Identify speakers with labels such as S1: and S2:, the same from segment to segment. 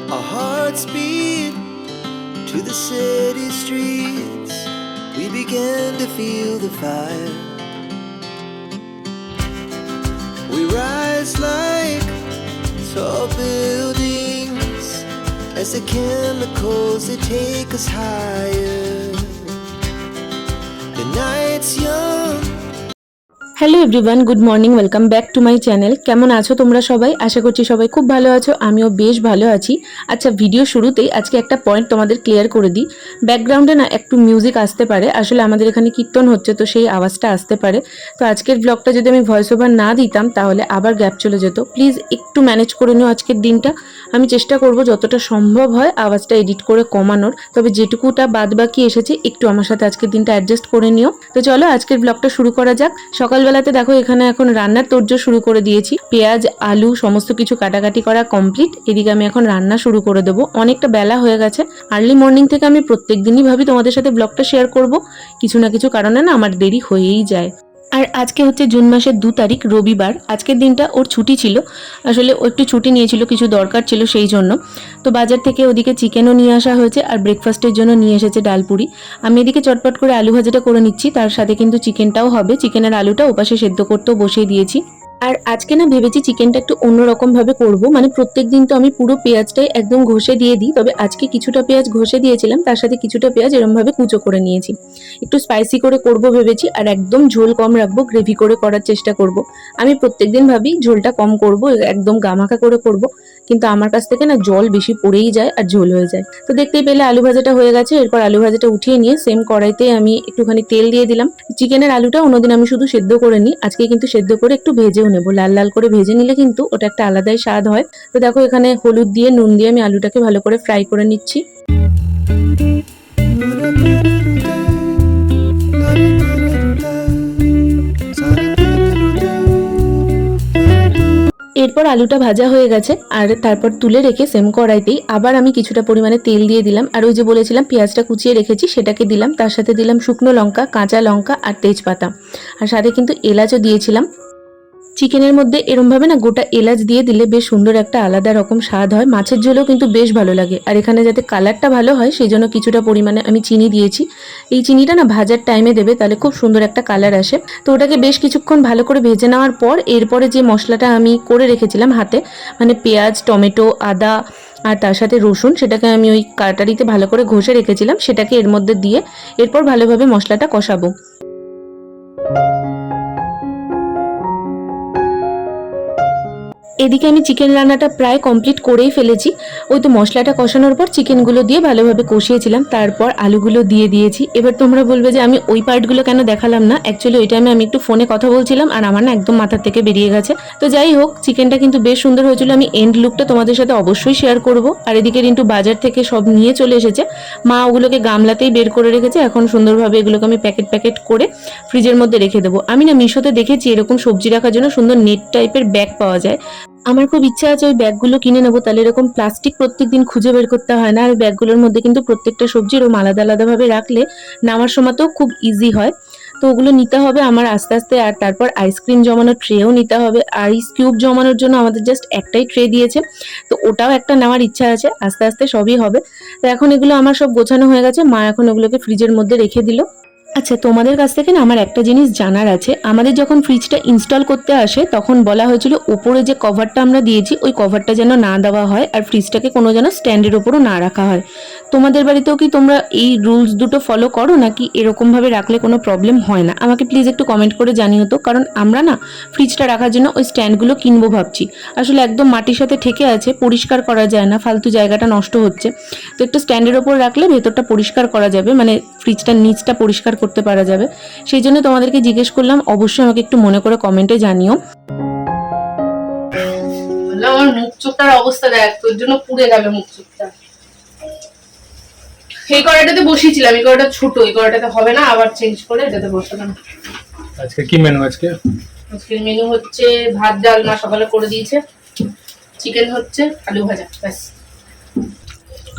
S1: Our hearts beat to the city streets. We began to feel the fire. We rise like tall buildings as the chemicals they take us higher. The night's young.
S2: Hello everyone, good morning, welcome back to my channel. কেমন আছো তোমরা সবাই? আশা করছি সবাই খুব ভালো আছো, আমিও বেশ ভালো আছি। আচ্ছা, ভিডিও শুরুতেই আজকে একটা পয়েন্ট তোমাদের ক্লিয়ার করে দিই। ব্যাকগ্রাউন্ডে না একটু মিউজিক আসতে পারে, আসলে আমাদের এখানে কীর্তন হচ্ছে তো সেই আওয়াজটা আসতে পারে। তো আজকের ব্লগটা যদি আমি ভয়েস ওভার না দিতাম তাহলে আবার গ্যাপ চলে যেত। প্লিজ একটু ম্যানেজ করে নিও আজকের দিনটা। আমি চেষ্টা করব যতটা সম্ভব হয় আওয়াজটা এডিট করে কমানোর, তবে যেটুকুটা বাদ বাকি এসেছে একটু আমার সাথে আজকের দিনটা অ্যাডজাস্ট করে নিও। তো চলো আজকের ব্লগটা শুরু করা যাক। সকালবেলাতে দেখো এখানে এখন রান্নার তোড়জোড় শুরু করে দিয়েছি। পেঁয়াজ, আলু সমস্ত কিছু কাটাকাটি করা কমপ্লিট। এদিকে আমি এখন রান্না শুরু করে দেবো। অনেকটা বেলা হয়ে গেছে। আর্লি মর্নিং থেকে আমি প্রত্যেক দিনই ভাবি তোমাদের সাথে ব্লগটা শেয়ার করব, কিছু না কিছু কারণে না আমার দেরি হয়েই যায়। আর আজকে হচ্ছে জুন মাসের 2 তারিখ, রবিবার। আজকের দিনটা ওর ছুটি ছিল, আসলে ও একটু ছুটি নিয়েছিল, কিছু দরকার ছিল সেই জন্য। তো বাজার থেকে ওদিকে চিকেনও নিয়ে আসা হয়েছে আর ব্রেকফাস্টের জন্য নিয়ে এসেছে ডালপুরি। আমি এদিকে চটপট করে আলু ভাজাটা করে নিচ্ছি, তার সাথে কিন্তু চিকেনটাও হবে। চিকেনের আলুটা ওপাশে সেদ্ধ করতেও বসিয়ে দিয়েছি। আর আজকে না ভেবেছি চিকেনটা একটু অন্যরকম ভাবে করব, মানে প্রত্যেক দিন তো আমি পুরো পেঁয়াজটাই একদম ঘষে দিয়ে দিই, তবে আজকে কিছুটা পেঁয়াজ ঘষে দিয়েছিলাম, তার সাথে কিছুটা পেঁয়াজ এরম ভাবে কুচো করে নিয়েছি। একটু স্পাইসি করে করব ভেবেছি, আর একদম ঝোল কম রাখবো, গ্রেভি করে করার চেষ্টা করব। আমি প্রত্যেকদিন ভাবি ঝোলটা কম করব, একদম গামাখা করে করব, কিন্তু আমার কাছ থেকে না জল বেশি পড়েই যায় আর ঝোল হয়ে যায়। তো দেখতেই পেলে আলু ভাজাটা হয়ে গেছে। এরপর আলু ভাজাটা উঠিয়ে নিয়ে সেম কড়াইতে আমি একটুখানি তেল দিয়ে দিলাম। চিকেনের আলুটা অন্যদিন আমি শুধু সেদ্ধ করে নিই, আজকে কিন্তু সেদ্ধ করে একটু ভেজেও নেবো। লাল লাল করে ভেজে নিলে কিন্তু ওটা একটা আলাদাই স্বাদ হয়। তো দেখো এখানে হলুদ দিয়ে নুন দিয়ে আমি আলুটাকে ভালো করে ফ্রাই করে নিচ্ছি। এরপর আলুটা ভাজা হয়ে গেছে, আর তারপর তুলে রেখে সেম কড়াইতেই আবার আমি কিছুটা পরিমাণে তেল দিয়ে দিলাম। আর ওই যে বলেছিলাম পেঁয়াজটা কুচিয়ে রেখেছি সেটাকে দিলাম, তার সাথে দিলাম শুকনো লঙ্কা, কাঁচা লঙ্কা আর তেজপাতা, আর সাথে কিন্তু এলাচও দিয়েছিলাম। চিকেনের মধ্যে এরমভাবে না গোটা এলাচ দিয়ে দিলে বেশ সুন্দর একটা আলাদা রকম স্বাদ হয়। মাছের ঝোলেও কিন্তু বেশ ভালো লাগে। আর এখানে যাতে কালারটা ভালো হয় সেই জন্য কিছুটা পরিমাণে আমি চিনি দিয়েছি। এই চিনিটা না ভাজার টাইমে দেবে, তাহলে খুব সুন্দর একটা কালার আসে। তো ওটাকে বেশ কিছুক্ষণ ভালো করে ভেজে নেওয়ার পর এরপরে যে মশলাটা আমি করে রেখেছিলাম হাতে, মানে পেঁয়াজ, টমেটো, আদা আর তার সাথে রসুন, সেটাকে আমি ওই কাটারিতে ভালো করে ঘষে রেখেছিলাম, সেটাকে এর মধ্যে দিয়ে এরপর ভালোভাবে মশলাটা কষাবো। এদিকে আমি চিকেন রান্নাটা প্রায় কমপ্লিট করেই ফেলেছি। ওই তো মশলাটা কষানোর পর চিকেনগুলো দিয়ে ভালোভাবে কষিয়েছিলাম, তারপর আলুগুলো দিয়ে দিয়েছি। এবার তোমরা বলবে যে আমি ওই পার্টগুলো কেন দেখালাম না। অ্যাকচুয়ালি ওই টাইমে আমি একটু ফোনে কথা বলছিলাম আর আমার না একদম মাথার থেকে বেরিয়ে গেছে। তো যাই হোক, চিকেনটা কিন্তু বেশ সুন্দর হয়েছিল। আমি এন্ড লুকটা তোমাদের সাথে অবশ্যই শেয়ার করব। আর এদিকে কিন্তু বাজার থেকে সব নিয়ে চলে এসেছে, মা ওগুলোকে গামলাতেই বের করে রেখেছে। এখন সুন্দরভাবে এগুলোকে আমি প্যাকেট প্যাকেট করে ফ্রিজের মধ্যে রেখে দেবো। আমি না মিশোতে দেখেছি এরকম সবজি রাখার জন্য সুন্দর নেট টাইপের ব্যাগ পাওয়া যায়। আমার খুব ইচ্ছা আছে ওই ব্যাগগুলো কিনে নেবো, তাহলে এরকম প্লাস্টিক প্রত্যেকদিন খুঁজে বের করতে হয় না। আর ব্যাগগুলোর মধ্যে কিন্তু প্রত্যেকটা সবজি এরকম আলাদা আলাদাভাবে রাখলে নেওয়ার সময়তেও খুব ইজি হয়। তো ওগুলো নিতে হবে আমার আস্তে আস্তে। আর তারপর আইসক্রিম জমানোর ট্রেও নিতে হবে। আইস কিউব জমানোর জন্য আমাদের জাস্ট একটাই ট্রে দিয়েছে, তো ওটাও একটা নেওয়ার ইচ্ছা আছে। আস্তে আস্তে সবই হবে। তো এখন এগুলো আমার সব গোছানো হয়ে গেছে, মা এখন ওগুলোকে ফ্রিজের মধ্যে রেখে দিল। আচ্ছা, তোমাদের কাছ থেকে না আমার একটা জিনিস জানার আছে। আমাদের যখন ফ্রিজটা ইনস্টল করতে আসে তখন বলা হয়েছিল ওপরে যে কভারটা আমরা দিয়েছি ওই কভারটা যেন না দেওয়া হয়, আর ফ্রিজটাকে কোনো যেন স্ট্যান্ডের ওপরও না রাখা হয়। তোমাদের বাড়িতেও কি তোমরা এই রুলস দুটো ফলো করো, নাকি এরকম ভাবে রাখলে কোনো প্রবলেম হয় না? আমাকে প্লিজ একটু কমেন্ট করে জানিও তো, কারণ আমরা না ফ্রিজটা রাখার জন্য ওই স্ট্যান্ডগুলো কিনবো ভাবছি। আসলে একদম মাটির সাথে ঠেকে আছে, পরিষ্কার করা যায় না, ফালতু জায়গাটা নষ্ট হচ্ছে। তো একটু স্ট্যান্ডের ওপর রাখলে ভেতরটা পরিষ্কার করা যাবে, মানে ফ্রিজটার নিচটা পরিষ্কার করতে পারা যাবে। সেই জন্য তোমাদেরকে জিজ্ঞেস করলাম, অবশ্যই আমাকে একটু মনে করে কমেন্টে জানিও।
S3: আমার মুখ চোখটার অবস্থা দেখ, তোর জন্য পুড়ে গেল মুখ চোখটা। এই কড়াইটাতে বসিয়েছিলাম, এই কড়াইটা ছোট, এই কড়াইটাতে হবে না, আবার চেঞ্জ করে এটাতে বসালাম।
S4: আজকে কি মেনু?
S3: আজকের মেনু হচ্ছে ভাত ডাল, মা সকালে করে দিয়েছে, চিকেন হচ্ছে, আলু ভাজা, ব্যাস।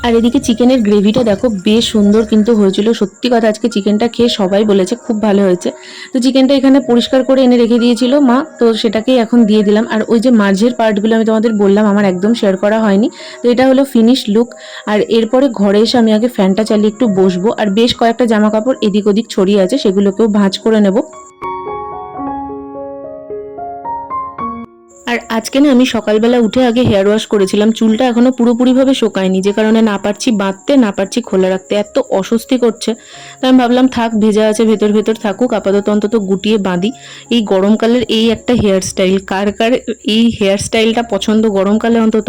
S2: আর এদিকে চিকেনের গ্রেভিটা দেখো বেশ সুন্দর কিন্তু হয়েছিল, সত্যি কথা আজকে চিকেনটা খেয়ে সবাই বলেছে খুব ভালো হয়েছে। তো চিকেনটা এখানে পরিষ্কার করে এনে রেখে দিয়েছিল মা, তো সেটাকেই এখন দিয়ে দিলাম। আর ওই যে মাঝের পার্টগুলো আমি তোমাদের বললাম আমার একদম শেয়ার করা হয়নি, তো এটা হলো ফিনিশ লুক। আর এরপরে ঘরে এসে আমি আগে ফ্যানটা চালিয়ে একটু বসবো, আর বেশ কয়েকটা জামা কাপড় এদিক ওদিক ছড়িয়ে আছে সেগুলোকেও ভাঁজ করে নেব। আর আজকে না আমি সকালবেলা উঠে আগে হেয়ার ওয়াশ করেছিলাম, চুলটা এখনো পুরোপুরিভাবে শোকায়নি, যে কারণে না পারছি বাঁধতে না পারছি খোলা রাখতে, এত অস্বস্তি করছে। তাই আমি ভাবলাম থাক, ভেজা আছে ভেতর ভেতর থাকুক, আপাতত অন্তত গুটিয়ে বাঁধি। এই গরমকালের এই একটা হেয়ার স্টাইল, কার কার এই হেয়ার স্টাইলটা পছন্দ গরমকালে অন্তত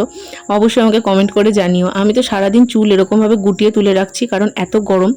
S2: অবশ্যই আমাকে কমেন্ট করে জানিও। আমি তো সারাদিন চুল এরকমভাবে গুটিয়ে তুলে রাখছি, কারণ এত গরম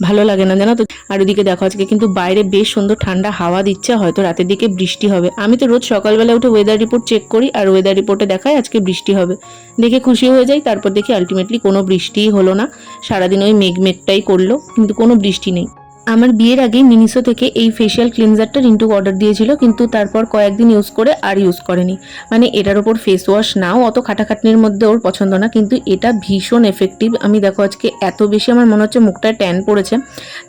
S2: ভালো লাগে না জানো তো। আর ওদিকে দেখো আজকে কিন্তু বাইরে বেশ সুন্দর ঠান্ডা হাওয়া দিচ্ছে, হয়তো রাতের দিকে বৃষ্টি হবে। আমি তো রোজ সকালবেলা উঠে ওয়েদার রিপোর্ট চেক করি, আর ওয়েদার রিপোর্টে দেখায় আজকে বৃষ্টি হবে, দেখে খুশি হয়ে যাই। তারপর দেখি আলটিমেটলি কোনো বৃষ্টিই হলো না, সারাদিন ওই মেঘটাই করলো, কিন্তু কোনো বৃষ্টি নেই। আমার বিয়ের আগে মিনিসো থেকে এই ফেশিয়াল ক্লিনজারটা রিন্টু অর্ডার দিয়েছিল, কিন্তু তারপর কয়েকদিন ইউজ করে আর ইউজ করেনি। মানে এটার ওপর ফেস ওয়াশ নাও, অত খাটাখাটনির মধ্যে ওর পছন্দ না, কিন্তু এটা ভীষণ এফেক্টিভ। আমি দেখো আজকে এত বেশি আমার মনে হচ্ছে মুখটা ট্যান পড়েছে,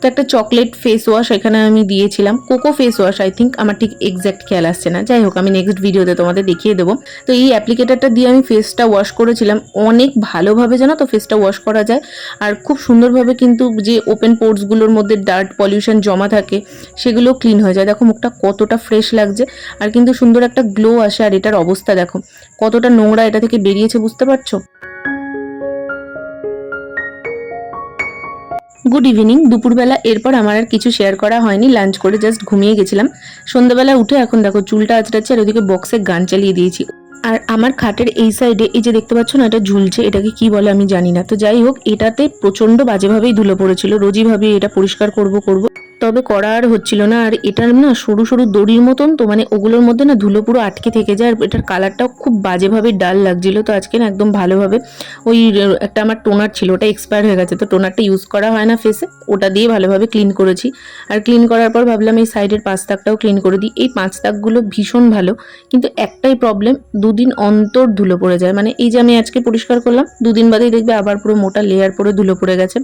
S2: তো একটা চকলেট ফেস ওয়াশ এখানে আমি দিয়েছিলাম, cocoa face wash I think, আমার ঠিক এক্স্যাক্ট খেয়াল আসছে না। যাই হোক, আমি নেক্সট ভিডিওতে তোমাদের দেখিয়ে দেবো। তো এই অ্যাপ্লিকেটারটা দিয়ে আমি ফেসটা ওয়াশ করেছিলাম, অনেক ভালোভাবে জানো তো ফেসটা ওয়াশ করা যায়, আর খুব সুন্দরভাবে কিন্তু যে ওপেন পোর্টসগুলোর মধ্যে ডার্ট পলিউশন জমা থাকে সেগুলো ক্লিন হয়ে যায়। দেখো মুখটা কতটা ফ্রেশ লাগছে, আর কিন্তু সুন্দর একটা গ্লো আসে। আর এটার অবস্থা দেখো কতটা নোংরা এটা থেকে বেরিয়েছে, বুঝতে পারছো। গুড ইভিনিং, দুপুরবেলা এরপর আমার আর কিছু শেয়ার করা হয়নি, লাঞ্চ করে জাস্ট ঘুমিয়ে গেছিলাম। সন্ধ্যাবেলা উঠে এখন দেখো চুলটা আঁচড়াচ্ছে, আর ওদিকে বক্সে গান চালিয়ে দিয়েছি। আর আমার খাটের এই সাইডে এই যে দেখতে পাচ্ছ না, এটা ঝুলছে, এটাকে কি বলে আমি জানি না। তো যাই হোক, এটাতে প্রচন্ড বাজেভাবেই ধুলো পড়েছিল, রোজই ভাবি এটা পরিষ্কার করব, তবে করা আর হচ্ছিল না। আর এটার না সরু সরু দড়ির মতন, তো মানে ওগুলোর মধ্যে না ধুলো পুরো আটকে থেকে যায়, আর এটার কালারটাও খুব বাজেভাবে ডাল লাগছিল। তো আজকে না একদম ভালোভাবে ওই একটা আমার টোনার ছিল, ওটা এক্সপায়ার হয়ে গেছে, তো টোনারটা ইউজ করা হয় না ফেসে, ওটা দিয়ে ভালোভাবে ক্লিন করেছি। আর ক্লিন করার পর ভাবলাম এই সাইডের 5 দাগটাও ক্লিন করে দিই। এই 5 দাগগুলো ভীষণ ভালো, কিন্তু একটাই প্রবলেম, দুদিন অন্তর ধুলো পড়ে যায়। মানে এই যে আমি আজকে পরিষ্কার করলাম, দুদিন বাদেই দেখবে আবার পুরো মোটা লেয়ার পরে ধুলো পড়ে গেছে।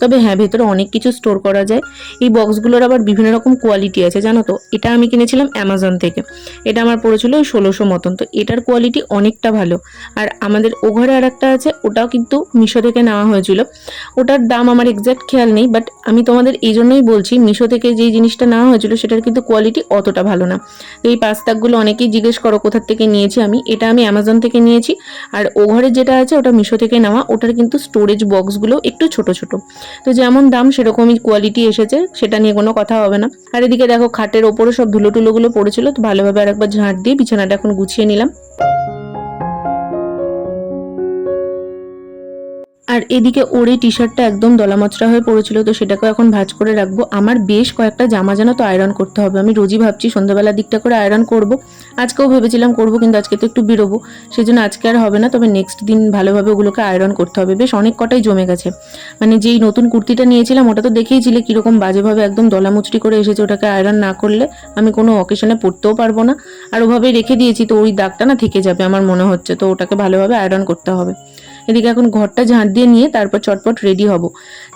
S2: তবে হ্যাঁ, ভেতরে অনেক কিছু স্টোর করা যায়। এই বক্সগুলোর আবার বিভিন্ন রকম কোয়ালিটি আছে জানো তো। এটা আমি কিনেছিলাম অ্যামাজন থেকে, এটা আমার পড়েছিল 1600 মতন, তো এটার কোয়ালিটি অনেকটা ভালো। আর আমাদের ও ঘরে আর একটা আছে, ওটাও কিন্তু মিশো থেকে নেওয়া হয়েছিল, ওটার দাম আমার এক্স্যাক্ট খেয়াল নেই, বাট আমি তোমাদের এই জন্যই বলছি মিশো থেকে যেই জিনিসটা নেওয়া হয়েছিল সেটার কিন্তু কোয়ালিটি অতটা ভালো না। তো এই 5 দাগগুলো অনেকেই জিজ্ঞেস করো কোথার থেকে নিয়েছি আমি, এটা আমি অ্যামাজন থেকে নিয়েছি। আর ও ঘরে যেটা আছে ওটা মিশো থেকে নেওয়া, ওটার কিন্তু স্টোরেজ বক্সগুলো একটু ছোট ছোট, তো যেমন দাম সেরকমই কোয়ালিটি এসেছে, সেটা নিয়ে কোনো কথা হবে না। আর এদিকে দেখো খাটের ওপরে সব ধুলো টুলোগুলো পড়েছিল, তো ভালোভাবে আরেকবার ঝাঁট দিয়ে বিছানাটা এখন গুছিয়ে নিলাম। আর এদিকে ওর এই টি শার্টটা একদম দলামচড়া হয়ে পড়েছিল, তো সেটাকেও এখন ভাঁজ করে রাখবো। আমার বেশ কয়েকটা জামা জানো তো আয়রন করতে হবে, আমি রোজই ভাবছি সন্ধ্যাবেলার দিকটা করে আয়রন করব, আজকেও ভেবেছিলাম করব, কিন্তু আজকে তো একটু বেরোবো, সেই জন্য আজকে আর হবে না। তবে নেক্সট দিন ভালোভাবে ওগুলোকে আয়রন করতে হবে, বেশ অনেক কটাই জমে গেছে। মানে যেই নতুন কুর্তিটা নিয়েছিলাম ওটা তো দেখেইছিলে কিরকম বাজেভাবে একদম দলামুচড়ি করে এসেছে, ওটাকে আয়রন না করলে আমি কোনো অকেশনে পরতেও পারবো না। আর ওভাবেই রেখে দিয়েছি, তো ওই দাগটা না থেকে যাবে আমার মনে হচ্ছে, তো ওটাকে ভালোভাবে আয়রন করতে হবে। এদিকে এখন ঘরটা ঝাঁট দিয়ে নিয়ে তারপর চটপট রেডি হব।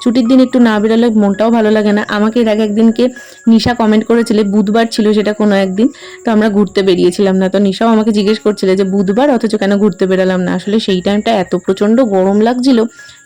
S2: ছুটির দিন একটু না বেরোলে মনটাও ভালো লাগে না। আমাকে এর আগে একদিনকে নিশা কমেন্ট করেছিলে, বুধবার ছিল সেটা কোনো একদিন, তো আমরা ঘুরতে বেরিয়েছিলাম না, তো নিশাও আমাকে জিজ্ঞেস করছিল যে বুধবার অথচ কেন ঘুরতে বেরোলাম না। আসলে সেই টাইমটা এত প্রচণ্ড গরম লাগছিল,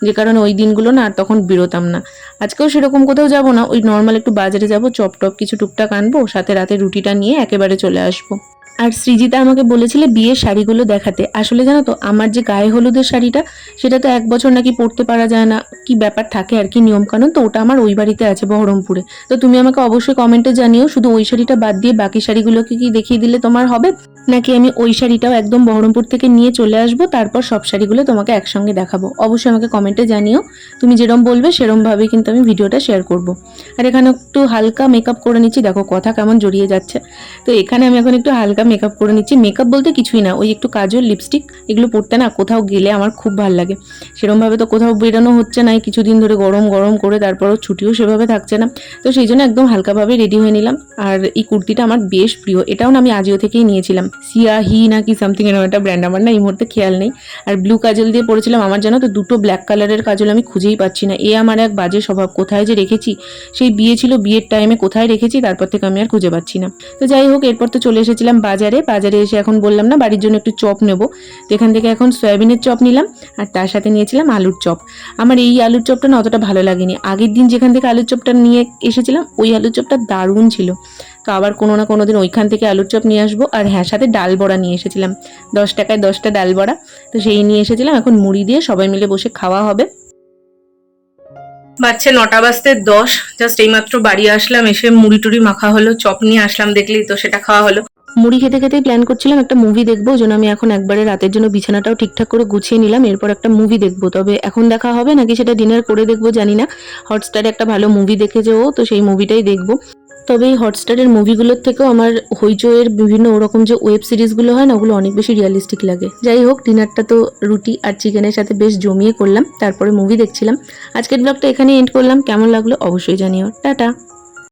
S2: যে কারণে ওই দিনগুলো না আর তখন বেরোতাম না। আজকেও সেরকম কোথাও যাব না, ওই নর্মাল একটু বাজারে যাব, চপ টপ কিছু টুকটাক আনবো, সাথে রাতে রুটিটা নিয়ে একেবারে চলে আসবো। আর সৃজিতা আমাকে বলেছিলে বিয়ের শাড়িগুলো দেখাতে। আসলে জানো তো আমার যে গায়ে হলুদের শাড়িটা, সেটা তো 1 বছর নাকি পরতে পারা যায় না, কি ব্যাপার থাকে আর কি নিয়মকানুন, তো ওটা আমার ওই বাড়িতে আছে বহরমপুরে। তো তুমি আমাকে অবশ্যই কমেন্টে জানিও, শুধু ওই শাড়িটা বাদ দিয়ে বাকি শাড়িগুলোকে কি দেখিয়ে দিলে তোমার হবে, নাকি আমি ওই শাড়িটাও একদম বহরমপুর থেকে নিয়ে চলে আসবো, তারপর সব শাড়িগুলো তোমাকে একসঙ্গে দেখাবো। অবশ্যই আমাকে কমেন্টে জানিও, তুমি যেরকম বলবে সেরকমভাবেই কিন্তু আমি ভিডিওটা শেয়ার করব। আর এখানে একটু হালকা মেকআপ করে নিচ্ছি, দেখো কথা কেমন জড়িয়ে যাচ্ছে। তো এখানে আমি এখন একটু হালকা মেকআপ করে নিচ্ছি। মেকআপ বলতে কিছুই না, ওই একটু কাজল, লিপস্টিক এগুলো পরতে না কোথাও গেলে আমার খুব ভালো লাগে। সেরকমভাবে তো কোথাও বেরোনো হচ্ছে না এই কিছুদিন ধরে, গরম গরম করে, তারপরও ছুটিও সেভাবে থাকছে না, তো সেই জন্য একদম হালকাভাবে রেডি হয়ে নিলাম। আর এই কুর্তিটা আমার বেশ প্রিয়, এটাও না আমি আজিও থেকেই নিয়েছিলাম, সিয়াহি না কি সামথিং এরকম একটা ব্র্যান্ড, আমার না এই মুহূর্তে খেয়াল নেই। আর ব্লু কাজল দিয়ে পরেছিলাম। আমার জানো তো দুটো ব্ল্যাক কালারের কাজল আমি খুঁজেই পাচ্ছি না, এ আমার এক বাজে স্বভাব, কোথায় যে রেখেছি, সেই বিয়ে ছিল বিয়ের টাইমে কোথায় রেখেছি, তারপর থেকে আমি আর খুঁজে পাচ্ছি না। তো যাই হোক, এরপর তো চলে এসেছিলাম বাজারে। বাজারে এসে এখন বললাম না বাড়ির জন্য একটু চপ নেব, তো এখান থেকে এখন সয়াবিনের চপ নিলাম, আর তার সাথে নিয়েছিলাম আলুর চপ। আমার এই আলুর চপটা না অতটা ভালো লাগেনি, আগের দিন যেখান থেকে আলুর চপটা নিয়ে এসেছিলাম ওই আলুর চপটা দারুণ ছিল। তো আবার কোনো না কোনো দিন ওইখান থেকে আলুর চপ নিয়ে আসবো। আর হ্যাঁ, সাথে ডাল বড়া নিয়ে এসেছিলাম, 10 টাকায় 10টা ডাল বড়া, তো সেই নিয়ে এসেছিলাম। এখন মুড়ি দিয়ে সবাই মিলে বসে খাওয়া হবে। বাচ্চা 9টা বাজতে 10, জাস্ট এইমাত্র বাড়ি আসলাম, এসে মুড়ি টুড়ি মাখা হলো, চপ নিয়ে আসলাম দেখলি তো, সেটা খাওয়া হলো। মুড়ি খেতে খেতেই প্ল্যান করছিলাম একটা মুভি দেখবো, ওই জন্য আমি এখন একবারে রাতের জন্য বিছানাটাও ঠিকঠাক করে গুছিয়ে নিলাম, এরপর একটা মুভি দেখবো। তবে এখন দেখা হবে নাকি সেটা ডিনার করে দেখবো জানি না। হটস্টারে একটা ভালো মুভি দেখেছে ও, তো সেই মুভিটাই দেখবো। তবে এই হটস্টারের মুভিগুলোর থেকেও আমার হইচইয়ের বিভিন্ন ওরকম যে ওয়েব সিরিজগুলো হয় না, ওগুলো অনেক বেশি রিয়েলিস্টিক লাগে। যাই হোক, ডিনারটা তো রুটি আর চিকেনের সাথে বেশ জমিয়ে করলাম, তারপরে মুভি দেখছিলাম। আজকের ব্লগটা এখানে এন্ড করলাম, কেমন লাগলো অবশ্যই জানিও। টাটা।